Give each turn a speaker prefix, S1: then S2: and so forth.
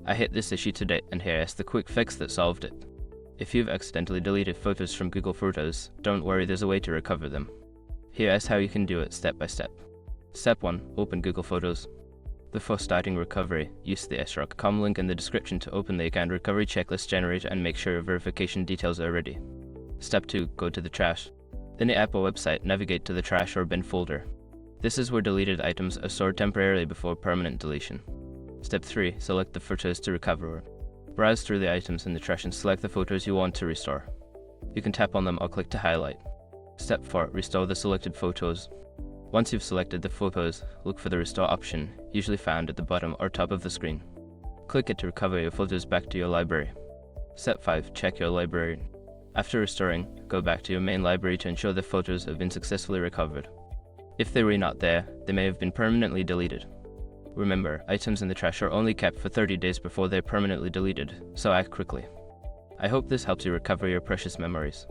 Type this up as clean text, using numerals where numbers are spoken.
S1: I hit this issue today, and here is the quick fix that solved it. If you've accidentally deleted photos from Google Photos, don't worry, there's a way to recover them. Here is how you can do it step by step. Step 1. Open Google Photos. Before starting recovery, use the srock.com link in the description to open the account recovery checklist generator and make sure your verification details are ready. Step 2. Go to the trash. In the Apple website, navigate to the trash or bin folder. This is where deleted items are stored temporarily before permanent deletion. Step 3. Select the photos to recover. Browse through the items in the trash and select the photos you want to restore. You can tap on them or click to highlight. Step 4. Restore the selected photos. Once you've selected the photos, look for the Restore option, usually found at the bottom or top of the screen. Click it to recover your photos back to your library. Step 5. Check your library. After restoring, go back to your main library to ensure the photos have been successfully recovered. If they were not there, they may have been permanently deleted. Remember, items in the trash are only kept for 30 days before they're permanently deleted, so act quickly. I hope this helps you recover your precious memories.